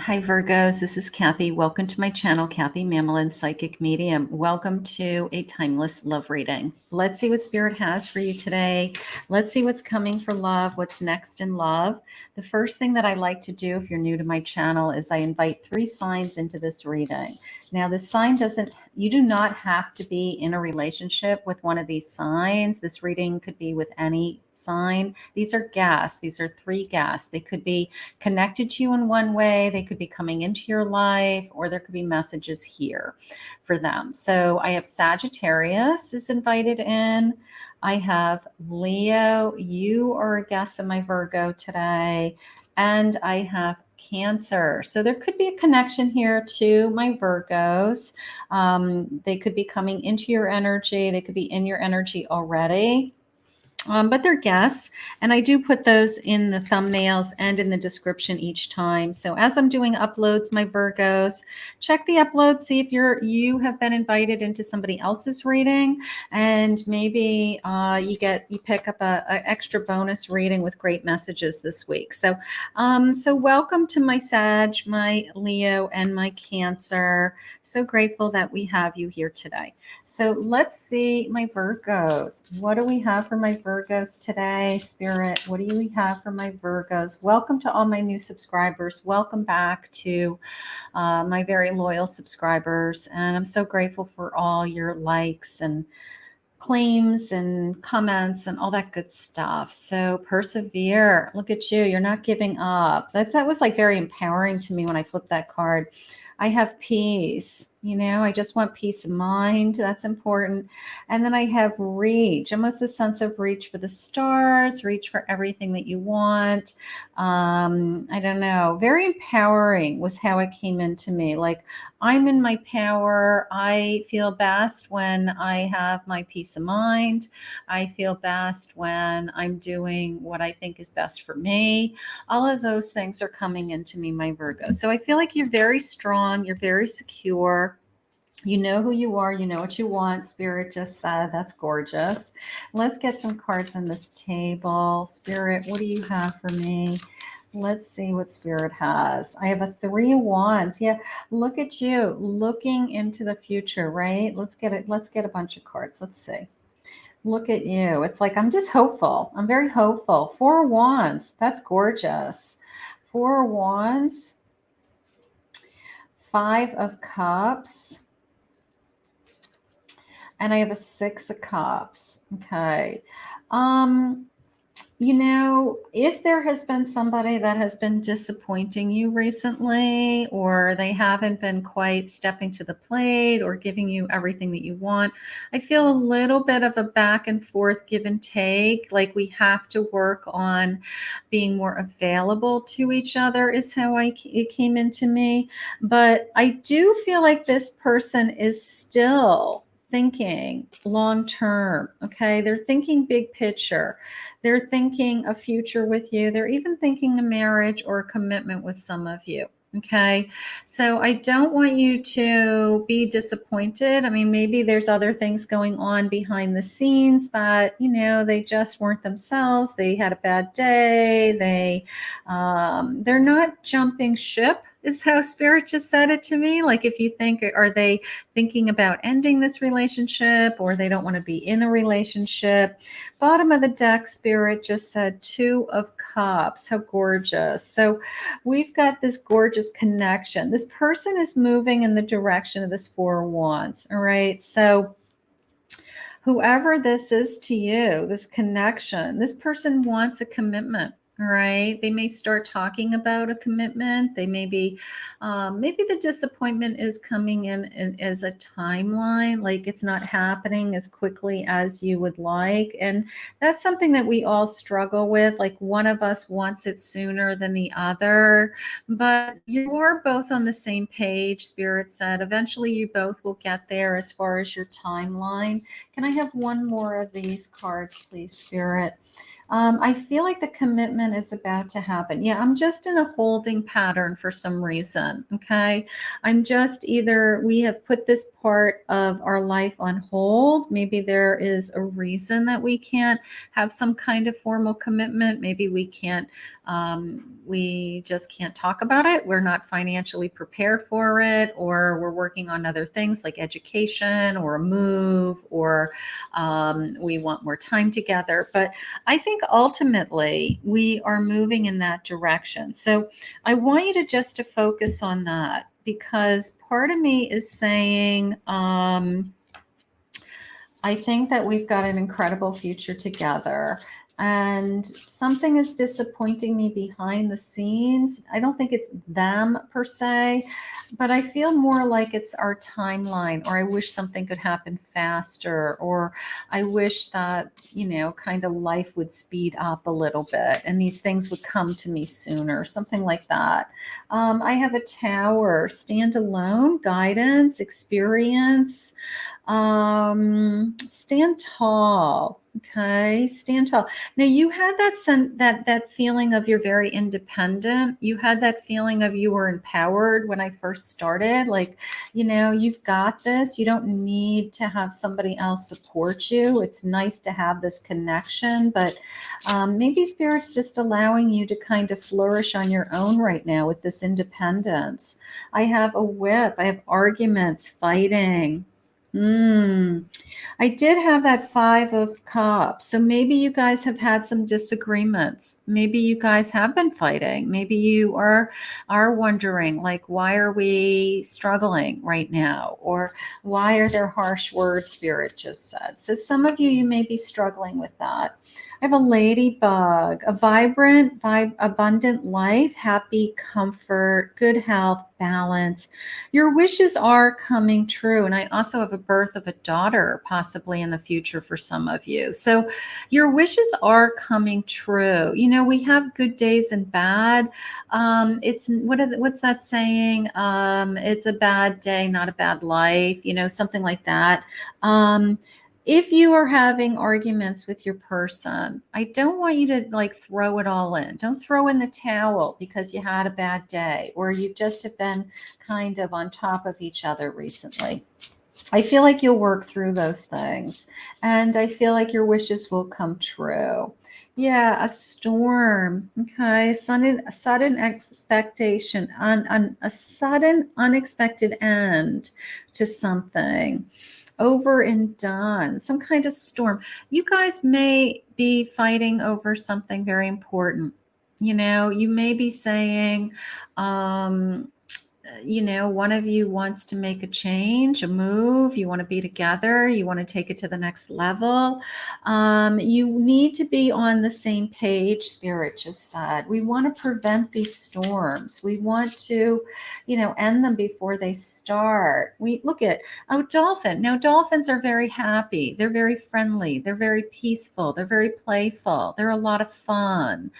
Hi Virgos, this is Kathy. Welcome to my channel, Kathy Mamolen, Psychic Medium. Welcome to a timeless love reading. Let's see what Spirit has for you today. Let's see what's coming for love, what's next in love. The first thing that I like to do if you're new to my channel is I invite 3 signs into this reading. Now this sign you do not have to be in a relationship with one of these signs. This reading could be with any sign. These are guests. These are 3 guests. They could be connected to you in one way. They could be coming into your life, or there could be messages here for them. So I have Sagittarius is invited in. I have Leo. You are a guest in my Virgo today. And I have Cancer. So there could be a connection here to my Virgos. They could be coming into your energy. They could be in your energy already. But they're guests, and I do put those in the thumbnails and in the description each time. So as I'm doing uploads, my Virgos, check the upload, see if you have been invited into somebody else's reading, and maybe you pick up a extra bonus reading with great messages this week. So so welcome to my Sag, my Leo, and my Cancer. So grateful that we have you here today. So let's see my Virgos. What do we have for my Virgos today? Spirit, what do you have for my Virgos? Welcome to all my new subscribers. Welcome back to my very loyal subscribers. And I'm so grateful for all your likes and claims and comments and all that good stuff. So persevere. Look at you. You're not giving up. That was like very empowering to me when I flipped that card. I have peace. I just want peace of mind. That's important. And then I have reach, almost the sense of reach for the stars, reach for everything that you want. I don't know. Very empowering was how it came into me. Like, I'm in my power. I feel best when I have my peace of mind. I feel best when I'm doing what I think is best for me. All of those things are coming into me, my Virgo. So I feel like you're very strong. You're very secure. You know who you are. You know what you want. Spirit just said, that's gorgeous. Let's get some cards on this table. Spirit, what do you have for me? Let's see what Spirit has. I have a 3 of Wands. Yeah, look at you looking into the future, right? Let's get it. Let's get a bunch of cards. Let's see. Look at you. It's like, I'm just hopeful. I'm very hopeful. 4 of Wands. That's gorgeous. 4 of Wands. 5 of Cups. And I have a 6 of Cups. Okay. If there has been somebody that has been disappointing you recently, or they haven't been quite stepping to the plate or giving you everything that you want, I feel a little bit of a back and forth, give and take. Like, we have to work on being more available to each other is how it came into me. But I do feel like this person is still thinking long term. Okay. They're thinking big picture. They're thinking a future with you. They're even thinking a marriage or a commitment with some of you. Okay. So I don't want you to be disappointed. I mean, maybe there's other things going on behind the scenes that, they just weren't themselves. They had a bad day. They're not jumping ship, is how Spirit just said it to me. Like, if you think, are they thinking about ending this relationship, or they don't want to be in a relationship? Bottom of the deck, Spirit just said 2 of Cups. How gorgeous. So we've got this gorgeous connection. This person is moving in the direction of this 4 of Wands. All right. So whoever this is to you, this connection, this person wants a commitment. All right. They may start talking about a commitment. They may be, maybe the disappointment is coming in as a timeline, like it's not happening as quickly as you would like. And that's something that we all struggle with. Like, one of us wants it sooner than the other, but you're both on the same page. Spirit said, eventually you both will get there as far as your timeline. Can I have one more of these cards, please, Spirit? I feel like the commitment is about to happen. Yeah, I'm just in a holding pattern for some reason. Okay. I'm just either we have put this part of our life on hold. Maybe there is a reason that we can't have some kind of formal commitment. Maybe we can't, we just can't talk about it. We're not financially prepared for it, or we're working on other things like education or a move, or we want more time together. But I think ultimately we are moving in that direction. So I want you to just to focus on that, because part of me is saying, I think that we've got an incredible future together. And something is disappointing me behind the scenes. I don't think it's them per se, but I feel more like it's our timeline, or I wish something could happen faster, or I wish that, kind of life would speed up a little bit and these things would come to me sooner, something like that. I have a tower, stand alone, guidance, experience, stand tall. Okay, stand tall. Now you had that feeling of you're very independent. You had that feeling of you were empowered when I first started. Like, you've got this. You don't need to have somebody else support you. It's nice to have this connection, but maybe Spirit's just allowing you to kind of flourish on your own right now with this independence. I have a whip. I have arguments, fighting. I did have that 5 of Cups. So maybe you guys have had some disagreements. Maybe you guys have been fighting. Maybe you are wondering, like, why are we struggling right now? Or why are there harsh words, Spirit just said. So some of you may be struggling with that. I have a ladybug, a vibrant, abundant life, happy, comfort, good health, balance. Your wishes are coming true. And I also have a birth of a daughter, possibly in the future for some of you. So your wishes are coming true. We have good days and bad. What's that saying? It's a bad day, not a bad life, something like that. If you are having arguments with your person, I don't want you to like throw it all in. Don't throw in the towel because you had a bad day, or you just have been kind of on top of each other recently. I feel like you'll work through those things, and I feel like your wishes will come true. Yeah, a storm. Okay, sudden expectation, a sudden unexpected end to something. Over and done, some kind of storm. You guys may be fighting over something very important. You may be saying, one of you wants to make a change, a move, you want to be together, you want to take it to the next level. You need to be on the same page, Spirit just said. We want to prevent these storms. We want to, end them before they start. We look at, dolphin. Now, dolphins are very happy. They're very friendly. They're very peaceful. They're very playful. They're a lot of fun.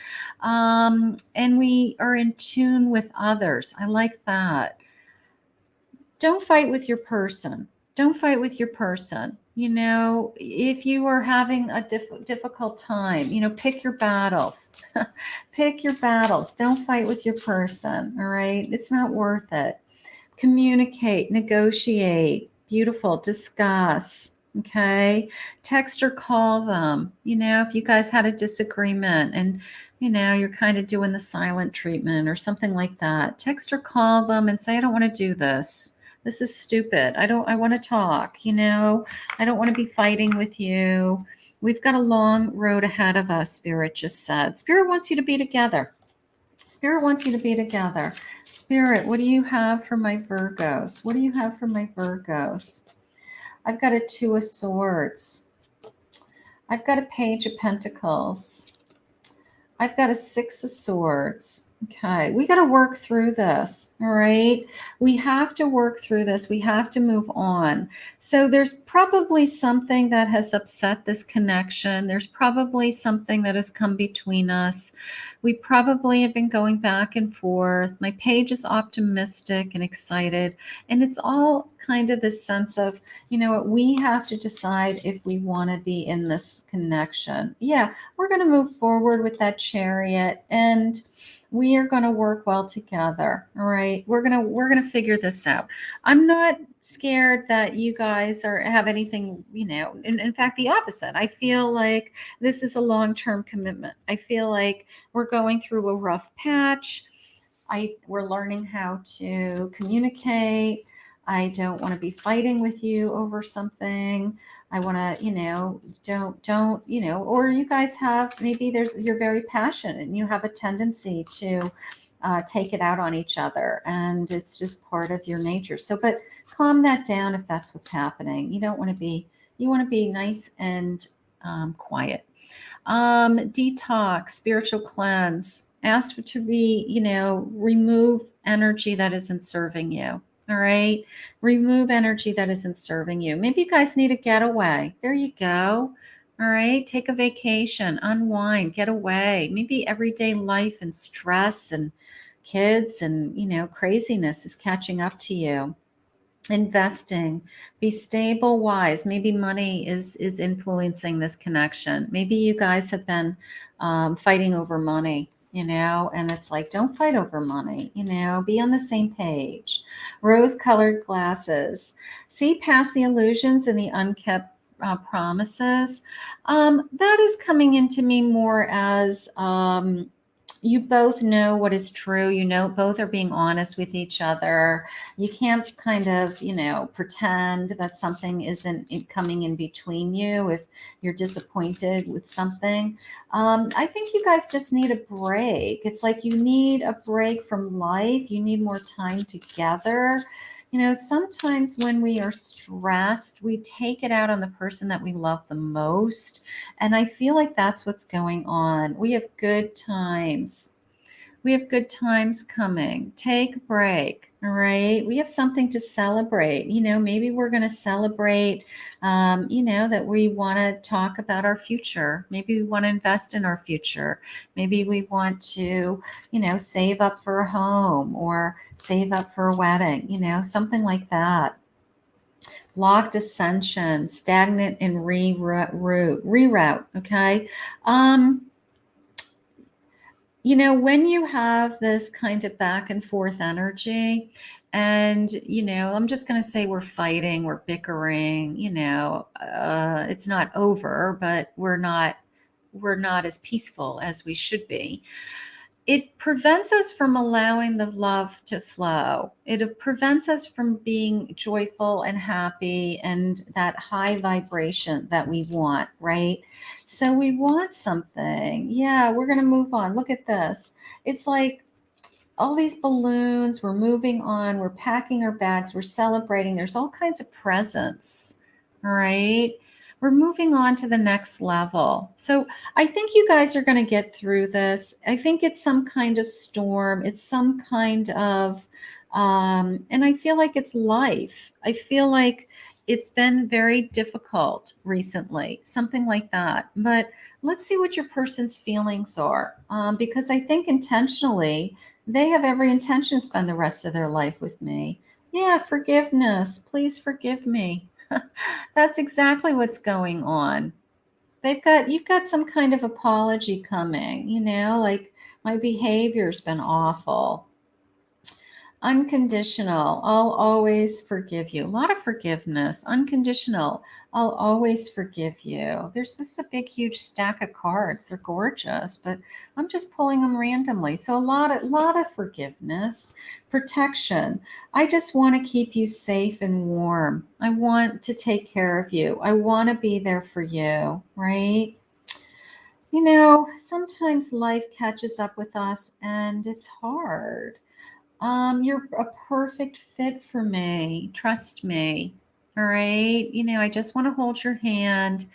And we are in tune with others. I like that. Don't fight with your person. Don't fight with your person. If you are having a difficult time, pick your battles. Pick your battles. Don't fight with your person. All right. It's not worth it. Communicate, negotiate, beautiful, discuss. Okay. Text or call them. If you guys had a disagreement and you're kind of doing the silent treatment or something like that, text or call them and say, I don't want to do this. This is stupid. I want to talk. I don't want to be fighting with you. We've got a long road ahead of us, Spirit just said. Spirit wants you to be together. Spirit wants you to be together. Spirit, what do you have for my Virgos? What do you have for my Virgos? I've got a 2 of Swords. I've got a Page of Pentacles. I've got a 6 of Swords. Okay, we got to work through this. All right. We have to work through this. We have to move on. So there's probably something that has upset this connection. There's probably something that has come between us. We probably have been going back and forth. My page is optimistic and excited. And it's all kind of this sense of, you know what, we have to decide if we want to be in this connection. Yeah, we're going to move forward with that chariot, and we are going to work well together. All right, we're going to figure this out. I'm not scared that you guys are have anything, you know, in fact the opposite. I feel like this is a long-term commitment. I feel like we're going through a rough patch. We're learning how to communicate. I don't want to be fighting with you over something. I want to, you know, don't, you know, or you guys have, maybe you're very passionate and you have a tendency to take it out on each other, and it's just part of your nature. So, but calm that down if that's what's happening. You want to be nice and quiet. Detox, spiritual cleanse, ask to be, you know, remove energy that isn't serving you. All right. Remove energy that isn't serving you. Maybe you guys need a getaway. There you go. All right. Take a vacation, unwind, get away. Maybe everyday life and stress and kids and, you know, craziness is catching up to you. Investing, be stable, wise. Maybe money is influencing this connection. Maybe you guys have been fighting over money, you know, and it's like, don't fight over money, you know, be on the same page. Rose colored glasses, see past the illusions and the unkept promises. That is coming into me more as you both know what is true. You know, both are being honest with each other. You can't kind of, you know, pretend that something isn't coming in between you if you're disappointed with something. I think you guys just need a break. It's like you need a break from life. You need more time together. You know, sometimes when we are stressed, we take it out on the person that we love the most. And I feel like that's what's going on. We have good times. We have good times coming. Take a break. All right. We have something to celebrate. You know, maybe we're going to celebrate, you know, that we want to talk about our future. Maybe we want to invest in our future. Maybe we want to, you know, save up for a home or save up for a wedding, you know, something like that. Blocked ascension, stagnant and reroute. Okay. Um, you know, when you have this kind of back and forth energy, and, you know, I'm just going to say we're fighting, we're bickering, you know, it's not over, but we're not as peaceful as we should be. It prevents us from allowing the love to flow. It prevents us from being joyful and happy and that high vibration that we want, right? So we want something. Yeah, we're going to move on. Look at this. It's like all these balloons, we're moving on, we're packing our bags, we're celebrating. There's all kinds of presents. All right. We're moving on to the next level. So I think you guys are going to get through this. I think it's some kind of storm. It's some kind of, and I feel like it's life. I feel like it's been very difficult recently, something like that. But let's see what your person's feelings are, because I think intentionally, they have every intention to spend the rest of their life with me. Yeah, forgiveness. Please forgive me. That's exactly what's going on. You've got some kind of apology coming, you know, like my behavior's been awful. Unconditional. I'll always forgive you. A lot of forgiveness. Unconditional. I'll always forgive you. This a big, huge stack of cards. They're gorgeous, but I'm just pulling them randomly. So a lot of forgiveness. Protection. I just want to keep you safe and warm. I want to take care of you. I want to be there for you, right? You know, sometimes life catches up with us and it's hard. You're a perfect fit for me. Trust me. All right. You know, I just want to hold your hand.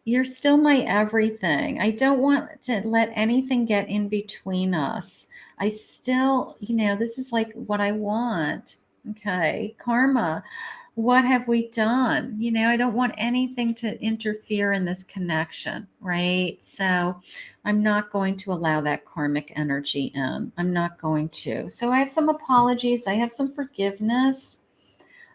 You're still my everything. I don't want to let anything get in between us. I still, this is like what I want. Okay. Karma. What have we done? I don't want anything to interfere in this connection, right? So I'm not going to allow that karmic energy in. I'm not going to. So I have some apologies. I have some forgiveness.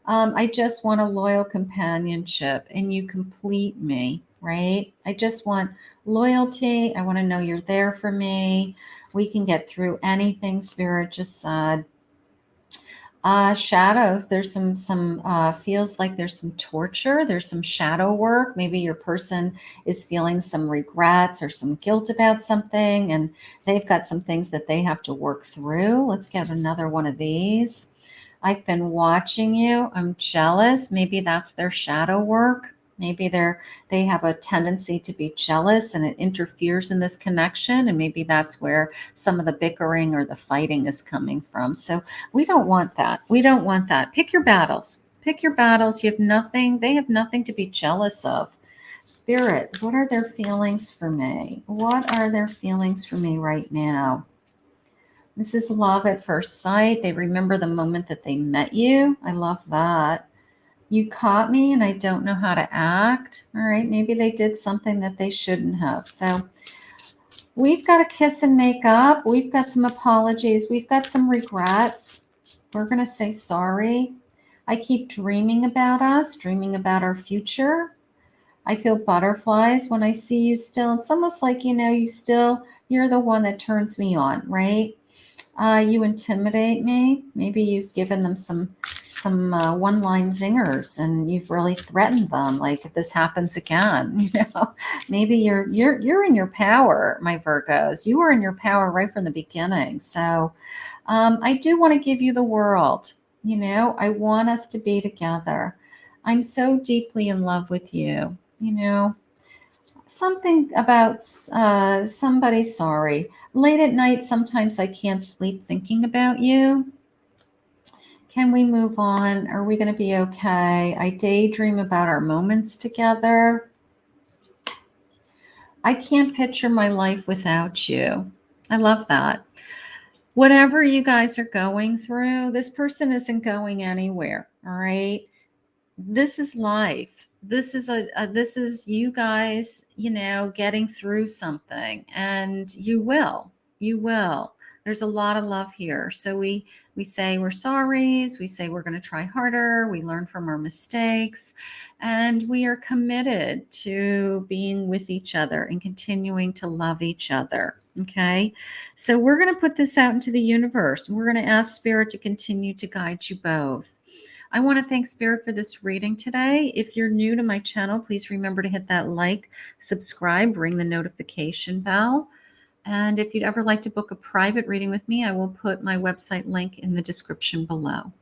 I just want a loyal companionship and you complete me, right? I just want loyalty. I want to know you're there for me. We can get through anything, Spirit just said. Shadows. There's some feels like there's some torture. There's some shadow work. Maybe your person is feeling some regrets or some guilt about something, and they've got some things that they have to work through. Let's get another one of these. I've been watching you. I'm jealous. Maybe that's their shadow work. Maybe they have a tendency to be jealous and it interferes in this connection. And maybe that's where some of the bickering or the fighting is coming from. So we don't want that. We don't want that. Pick your battles. Pick your battles. You have nothing. They have nothing to be jealous of. Spirit, what are their feelings for me? What are their feelings for me right now? This is love at first sight. They remember the moment that they met you. I love that. You caught me and I don't know how to act. All right. Maybe they did something that they shouldn't have. So we've got a kiss and make up. We've got some apologies. We've got some regrets. We're going to say sorry. I keep dreaming about us, dreaming about our future. I feel butterflies when I see you still. It's almost like, you're the one that turns me on, right? You intimidate me. Maybe you've given them some one-line zingers and you've really threatened them. Like if this happens again, maybe you're in your power, my Virgos. You were in your power right from the beginning. So I do want to give you the world. I want us to be together. I'm so deeply in love with you. Something about somebody, sorry. Late at night, sometimes I can't sleep thinking about you. Can we move on? Are we going to be okay? I daydream about our moments together. I can't picture my life without you. I love that. Whatever you guys are going through, this person isn't going anywhere. All right. This is life. This is you guys, getting through something, and you will. There's a lot of love here. So we say we're sorries, we say we're going to try harder, we learn from our mistakes, and we are committed to being with each other and continuing to love each other. Okay. So we're going to put this out into the universe. We're going to ask Spirit to continue to guide you both. I want to thank Spirit for this reading today. If you're new to my channel, please remember to hit that like, subscribe, ring the notification bell. And if you'd ever like to book a private reading with me, I will put my website link in the description below.